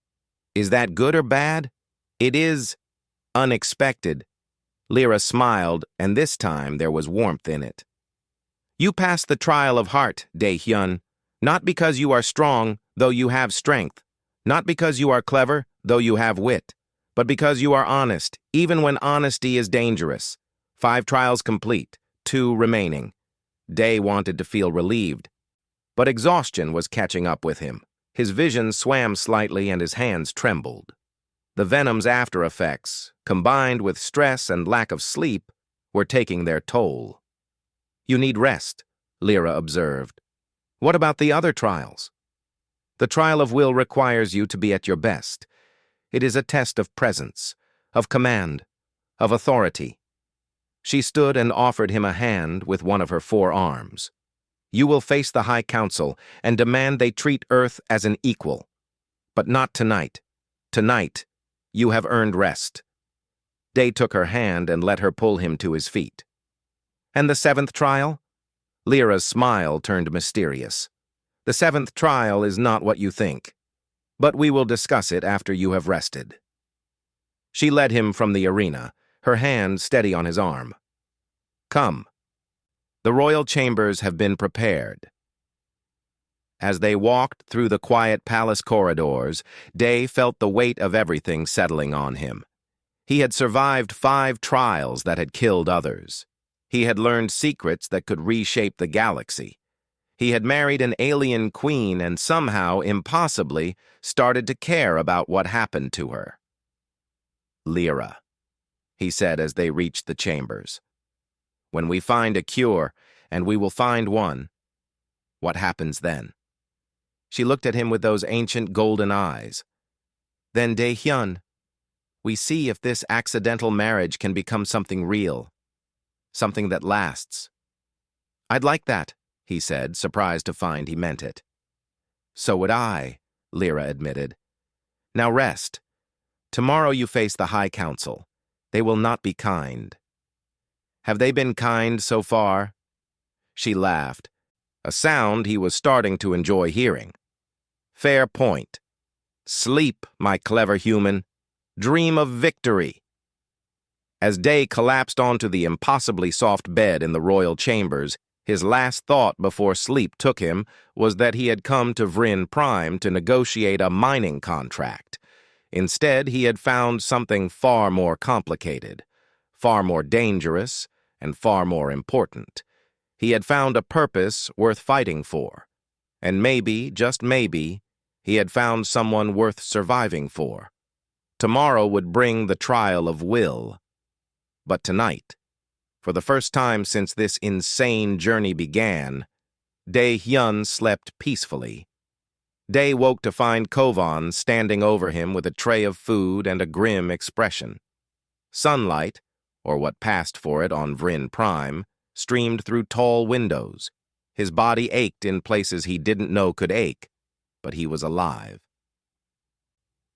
A: Is that good or bad?" "It is unexpected." Lyra smiled, and this time there was warmth in it. "You passed the trial of heart, Dae-hyun, not because you are strong, though you have strength, not because you are clever, though you have wit, but because you are honest, even when honesty is dangerous. 5 trials complete, 2 remaining." Dae wanted to feel relieved, but exhaustion was catching up with him. His vision swam slightly and his hands trembled. The venom's after effects, combined with stress and lack of sleep, were taking their toll. "You need rest," Lyra observed. "What about the other trials?" "The trial of will requires you to be at your best. It is a test of presence, of command, of authority." She stood and offered him a hand with one of her 4 arms. "You will face the High Council and demand they treat Earth as an equal. But not tonight. Tonight, you have earned rest." Dae took her hand and let her pull him to his feet. "And the 7th trial?" Lyra's smile turned mysterious. "The 7th trial is not what you think. But we will discuss it after you have rested." She led him from the arena, her hand steady on his arm. "Come. The royal chambers have been prepared." As they walked through the quiet palace corridors, Dae felt the weight of everything settling on him. He had survived 5 trials that had killed others. He had learned secrets that could reshape the galaxy. He had married an alien queen and somehow, impossibly, started to care about what happened to her. "Lyra," he said as they reached the chambers. "When we find a cure, and we will find one, what happens then?" She looked at him with those ancient golden eyes. "Then, Dae-hyun, we see if this accidental marriage can become something real, something that lasts." "I'd like that," he said, surprised to find he meant it. "So would I," Lyra admitted. "Now rest. Tomorrow you face the High Council. They will not be kind." "Have they been kind so far?" She laughed, a sound he was starting to enjoy hearing. "Fair point. Sleep, my clever human. Dream of victory." As Dae collapsed onto the impossibly soft bed in the royal chambers, his last thought before sleep took him was that he had come to Vryn Prime to negotiate a mining contract. Instead, he had found something far more complicated, far more dangerous, and far more important. He had found a purpose worth fighting for. And maybe, just maybe, he had found someone worth surviving for. Tomorrow would bring the trial of will. But tonight, for the first time since this insane journey began, Dae-hyun slept peacefully. Dae woke to find Kovan standing over him with a tray of food and a grim expression. Sunlight, or what passed for it on Vryn Prime, streamed through tall windows. His body ached in places he didn't know could ache, but he was alive.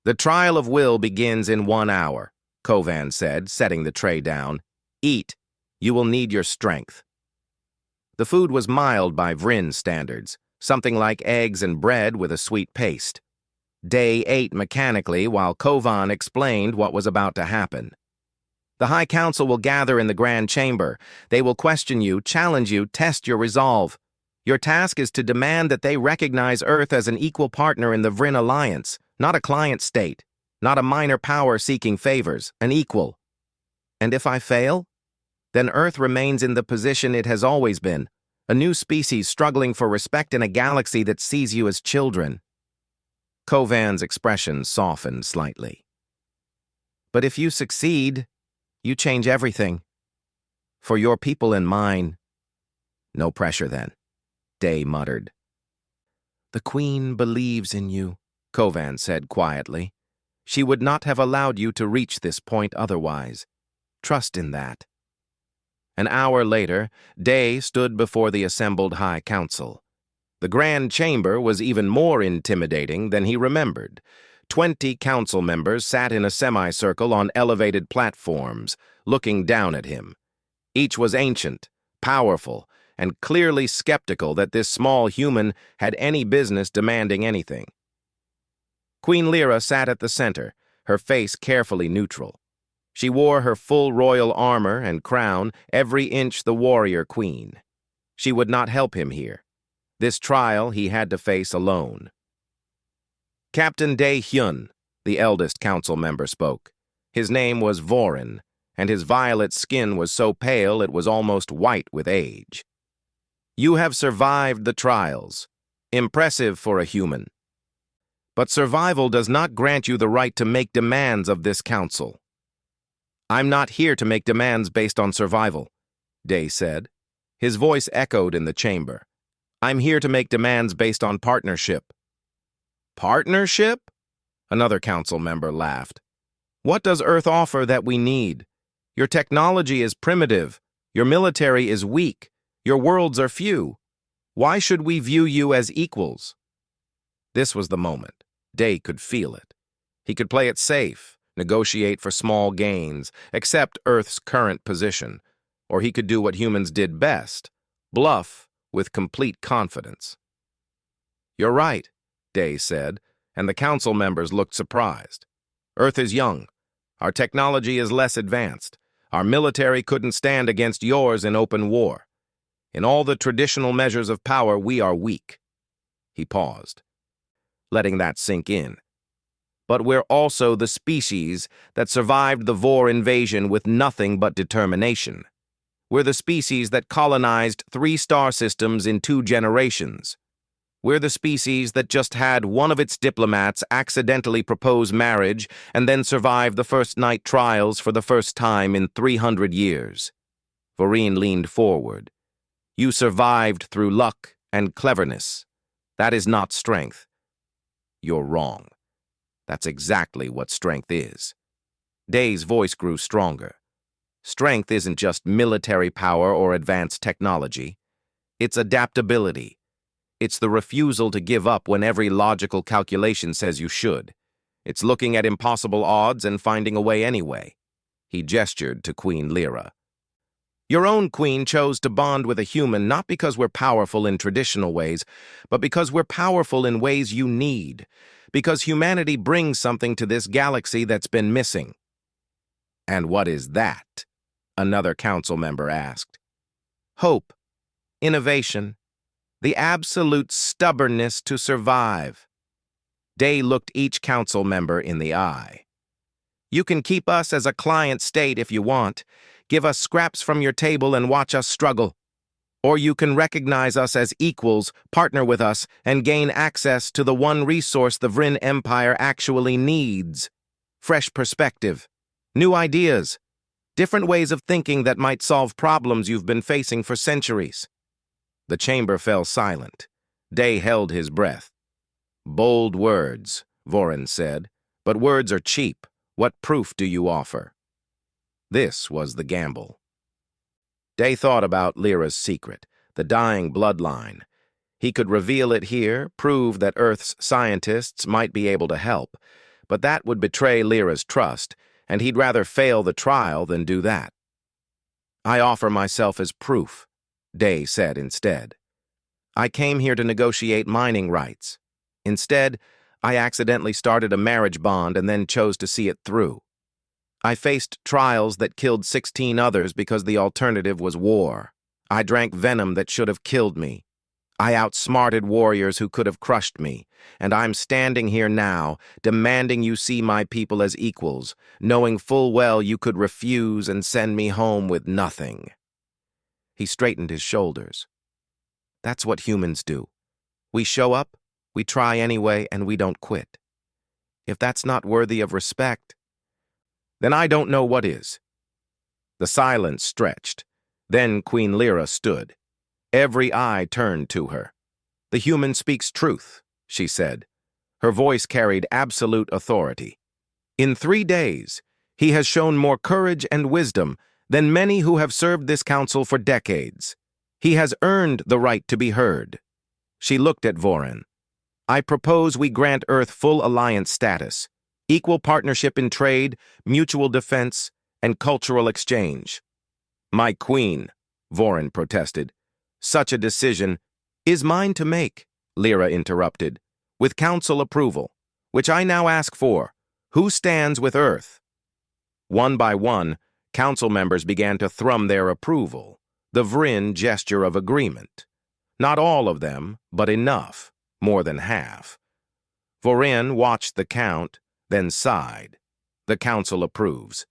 A: "The trial of will begins in 1 hour," Kovan said, setting the tray down. "Eat. You will need your strength." The food was mild by Vryn standards, something like eggs and bread with a sweet paste. Dae ate mechanically while Kovan explained what was about to happen. "The High Council will gather in the Grand Chamber. They will question you, challenge you, test your resolve. Your task is to demand that they recognize Earth as an equal partner in the Vryn Alliance, not a client state, not a minor power seeking favors, an equal. And if I fail, then Earth remains in the position it has always been, a new species struggling for respect in a galaxy that sees you as children." Kovan's expression softened slightly. "But if you succeed, you change everything. For your people and mine." "No pressure then," Dae muttered. "The Queen believes in you," Kovan said quietly. "She would not have allowed you to reach this point otherwise. Trust in that." An hour later, Dae stood before the assembled High Council. The Grand Chamber was even more intimidating than he remembered. 20 council members sat in a semicircle on elevated platforms, looking down at him. Each was ancient, powerful, and clearly skeptical that this small human had any business demanding anything. Queen Lyra sat at the center, her face carefully neutral. She wore her full royal armor and crown, every inch the warrior queen. She would not help him here. This trial he had to face alone. Captain Dae-hyun, the eldest council member, spoke. His name was Vorin, and his violet skin was so pale it was almost white with age. "You have survived the trials. Impressive for a human. But survival does not grant you the right to make demands of this council." "I'm not here to make demands based on survival," Dae said. His voice echoed in the chamber. "I'm here to make demands based on partnership." "Partnership?" Another council member laughed. "What does Earth offer that we need? Your technology is primitive. Your military is weak. Your worlds are few. Why should we view you as equals?" This was the moment. Dae could feel it. He could play it safe, negotiate for small gains, accept Earth's current position, or he could do what humans did best, bluff with complete confidence. "You're right," Dae said, and the council members looked surprised. "Earth is young. Our technology is less advanced. Our military couldn't stand against yours in open war. In all the traditional measures of power, we are weak." He paused, letting that sink in. "But we're also the species that survived the Vor invasion with nothing but determination. We're the species that colonized 3 star systems in 2 generations. We're the species that just had one of its diplomats accidentally propose marriage and then survive the first night trials for the first time in 300 years. Voreen leaned forward. "You survived through luck and cleverness. That is not strength." "You're wrong. That's exactly what strength is." Dae's voice grew stronger. "Strength isn't just military power or advanced technology. It's adaptability. It's the refusal to give up when every logical calculation says you should. It's looking at impossible odds and finding a way anyway." He gestured to Queen Lyra. "Your own queen chose to bond with a human not because we're powerful in traditional ways, but because we're powerful in ways you need, because humanity brings something to this galaxy that's been missing." "And what is that?" another council member asked. "Hope, innovation, the absolute stubbornness to survive." Dae looked each council member in the eye. "You can keep us as a client state if you want, give us scraps from your table and watch us struggle. Or you can recognize us as equals, partner with us, and gain access to the one resource the Vryn Empire actually needs. Fresh perspective, new ideas, different ways of thinking that might solve problems you've been facing for centuries." The chamber fell silent. Day held his breath. "Bold words," Vorin said, "but words are cheap. What proof do you offer?" This was the gamble. Day thought about Lyra's secret, the dying bloodline. He could reveal it here, prove that Earth's scientists might be able to help, but that would betray Lyra's trust, and he'd rather fail the trial than do that. "I offer myself as proof," Day said instead. "I came here to negotiate mining rights. Instead, I accidentally started a marriage bond and then chose to see it through. I faced trials that killed 16 others because the alternative was war. I drank venom that should have killed me. I outsmarted warriors who could have crushed me, and I'm standing here now, demanding you see my people as equals, knowing full well you could refuse and send me home with nothing." He straightened his shoulders. "That's what humans do. We show up, we try anyway, and we don't quit. If that's not worthy of respect, then I don't know what is." The silence stretched. Then Queen Lyra stood. Every eye turned to her. "The human speaks truth," she said. Her voice carried absolute authority. "In 3 days, he has shown more courage and wisdom than many who have served this council for decades. He has earned the right to be heard." She looked at Vorin. "I propose we grant Earth full alliance status, equal partnership in trade, mutual defense, and cultural exchange." "My queen," Vorin protested. "Such a decision is mine to make," Lyra interrupted, "with council approval, which I now ask for. Who stands with Earth?" One by one, council members began to thrum their approval, the Vryn gesture of agreement. Not all of them, but enough, more than half. Vorin watched the count, then sighed. "The council approves.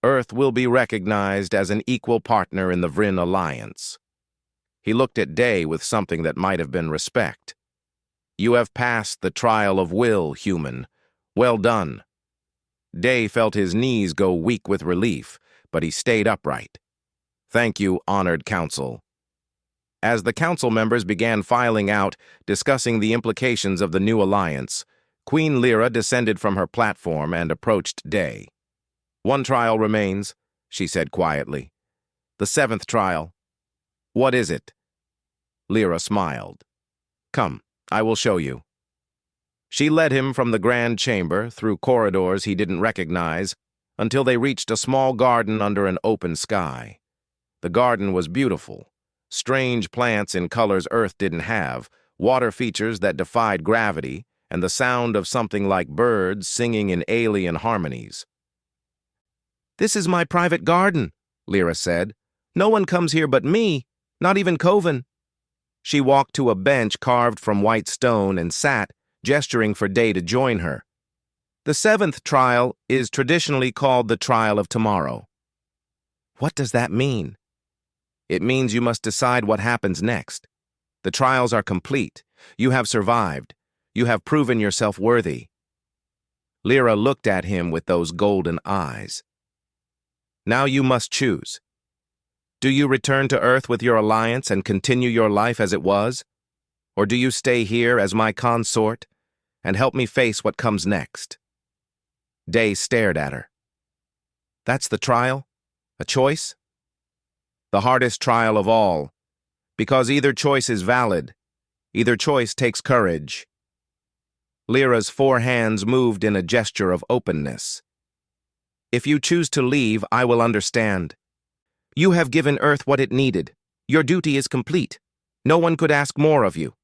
A: Earth will be recognized as an equal partner in the Vryn alliance." He looked at Day with something that might have been respect. "You have passed the trial of will, human. Well done." Day felt his knees go weak with relief, but he stayed upright. "Thank you, honored council." As the council members began filing out, discussing the implications of the new alliance, Queen Lyra descended from her platform and approached Day. "One trial remains," she said quietly. "The 7th trial. What is it?" Lyra smiled. "Come, I will show you." She led him from the grand chamber, through corridors he didn't recognize, until they reached a small garden under an open sky. The garden was beautiful. Strange plants in colors Earth didn't have, water features that defied gravity, and the sound of something like birds singing in alien harmonies. "This is my private garden," Lyra said. "No one comes here but me, not even Coven." She walked to a bench carved from white stone and sat, gesturing for Day to join her. "The 7th trial is traditionally called the Trial of Tomorrow." "What does that mean?" "It means you must decide what happens next. The trials are complete. You have survived. You have proven yourself worthy." Lyra looked at him with those golden eyes. "Now you must choose. Do you return to Earth with your alliance and continue your life as it was? Or do you stay here as my consort and help me face what comes next?" Day stared at her. "That's the trial? A choice?" "The hardest trial of all, because either choice is valid, either choice takes courage." Lyra's 4 hands moved in a gesture of openness. "If you choose to leave, I will understand. You have given Earth what it needed. Your duty is complete. No one could ask more of you."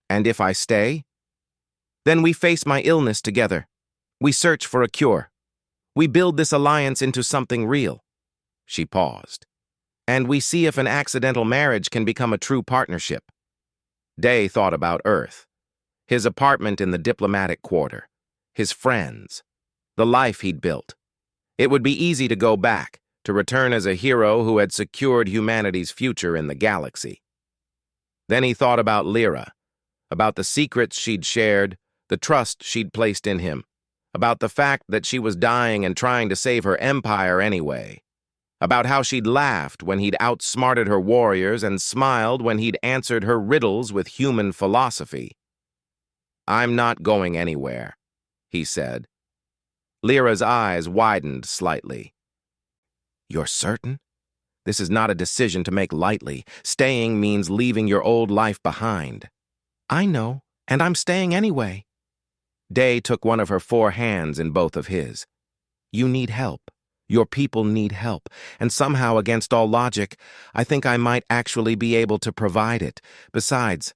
A: "And if I stay?" "Then we face my illness together. We search for a cure. We build this alliance into something real." She paused. "And we see if an accidental marriage can become a true partnership." Day thought about Earth, his apartment in the diplomatic quarter, his friends, the life he'd built. It would be easy to go back, to return as a hero who had secured humanity's future in the galaxy. Then he thought about Lyra, about the secrets she'd shared, the trust she'd placed in him, about the fact that she was dying and trying to save her empire anyway. about how she'd laughed when he'd outsmarted her warriors and smiled when he'd answered her riddles with human philosophy. "I'm not going anywhere," he said. Lyra's eyes widened slightly. "You're certain? This is not a decision to make lightly. Staying means leaving your old life behind." "I know, and I'm staying anyway." Day took one of her 4 hands in both of his. "You need help. Your people need help, and somehow, against all logic, I think I might actually be able to provide it. Besides,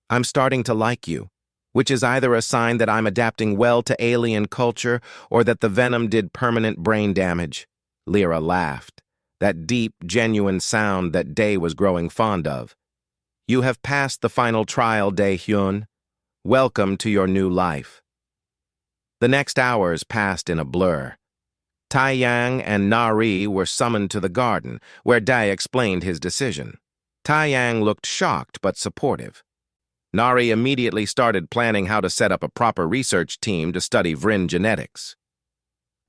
A: I'm starting to like you, which is either a sign that I'm adapting well to alien culture or that the venom did permanent brain damage." Lyra laughed, that deep, genuine sound that Day was growing fond of. "You have passed the final trial, Dae-hyun. Welcome to your new life." The next hours passed in a blur. Taeyang and Nari were summoned to the garden, where Dae explained his decision. Taeyang looked shocked but supportive. Nari immediately started planning how to set up a proper research team to study Vrin genetics.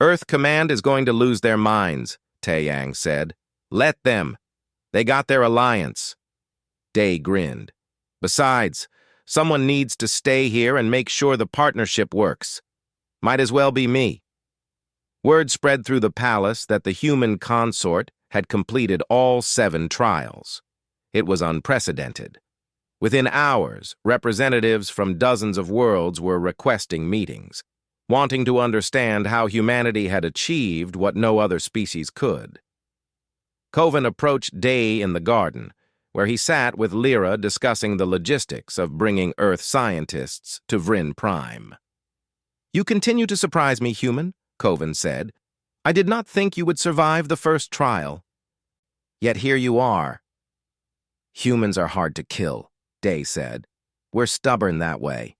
A: "Earth Command is going to lose their minds," Taeyang said. "Let them. They got their alliance." Dae grinned. "Besides, someone needs to stay here and make sure the partnership works. Might as well be me." Word spread through the palace that the human consort had completed all 7 trials. It was unprecedented. Within hours, representatives from dozens of worlds were requesting meetings, wanting to understand how humanity had achieved what no other species could. Kovan approached Day in the garden, where he sat with Lyra discussing the logistics of bringing Earth scientists to Vrin Prime. "You continue to surprise me, human," Kovan said. "I did not think you would survive the first trial. Yet here you are." "Humans are hard to kill," Day said. "We're stubborn that way."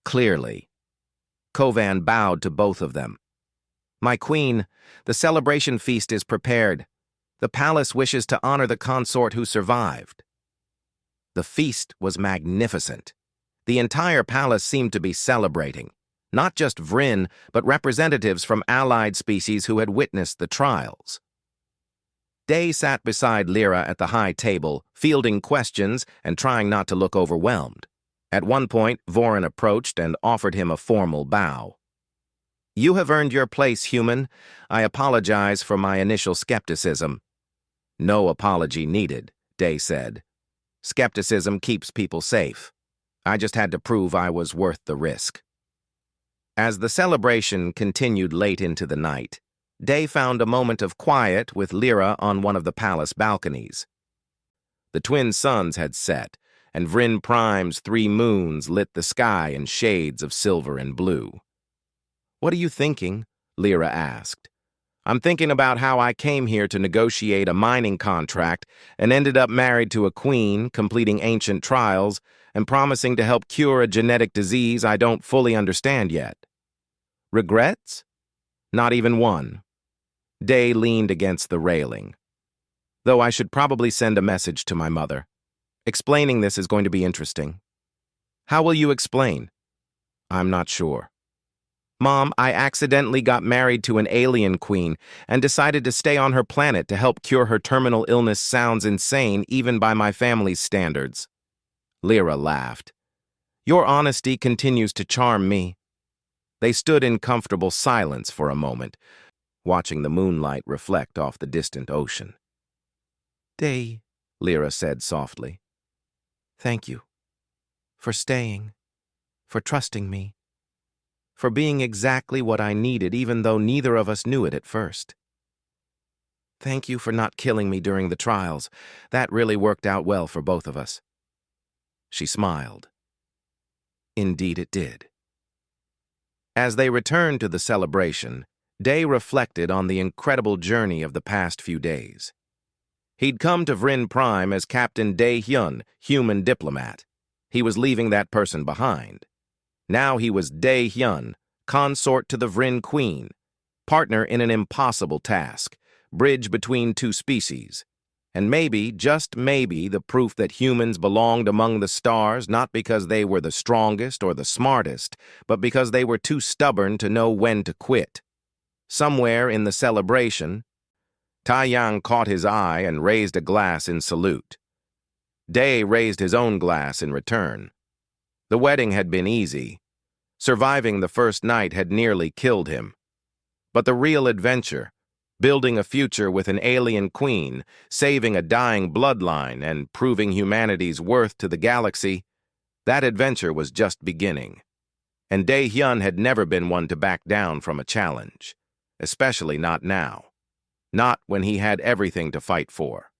A: "Clearly." Kovan bowed to both of them. "My queen, the celebration feast is prepared. The palace wishes to honor the consort who survived." The feast was magnificent. The entire palace seemed to be celebrating. Not just Vrin, but representatives from allied species who had witnessed the trials. Day sat beside Lyra at the high table, fielding questions and trying not to look overwhelmed. At one point, Vorin approached and offered him a formal bow. "You have earned your place, human. I apologize for my initial skepticism." "No apology needed," Day said. "Skepticism keeps people safe. I just had to prove I was worth the risk." As the celebration continued late into the night, Day found a moment of quiet with Lyra on one of the palace balconies. The twin suns had set, and Vrin Prime's 3 moons lit the sky in shades of silver and blue. "What are you thinking?" Lyra asked. "I'm thinking about how I came here to negotiate a mining contract and ended up married to a queen, completing ancient trials, and promising to help cure a genetic disease I don't fully understand yet." "Regrets?" "Not even one." Day leaned against the railing. "Though I should probably send a message to my mother. Explaining this is going to be interesting." "How will you explain?" "I'm not sure." "Mom, I accidentally got married to an alien queen and decided to stay on her planet to help cure her terminal illness. Sounds insane even by my family's standards." Lyra laughed. "Your honesty continues to charm me." They stood in comfortable silence for a moment, watching the moonlight reflect off the distant ocean. "Day," Lyra said softly. "Thank you. For staying. For trusting me. For being exactly what I needed even though neither of us knew it at first. Thank you for not killing me during the trials. That really worked out well for both of us." She smiled. Indeed it did. As they returned to the celebration, Day reflected on the incredible journey of the past few days. He'd come to Vrin Prime as Captain Dae-hyun, human diplomat. He was leaving that person behind. Now he was Dae-hyun, consort to the Vrin Queen, partner in an impossible task, bridge between 2 species, and maybe, just maybe, the proof that humans belonged among the stars not because they were the strongest or the smartest, but because they were too stubborn to know when to quit. Somewhere in the celebration, Taiyang caught his eye and raised a glass in salute. Day raised his own glass in return. The wedding had been easy. Surviving the first night had nearly killed him. But the real adventure, building a future with an alien queen, saving a dying bloodline, and proving humanity's worth to the galaxy, that adventure was just beginning. And Dae-hyun had never been one to back down from a challenge, especially not now. Not when he had everything to fight for.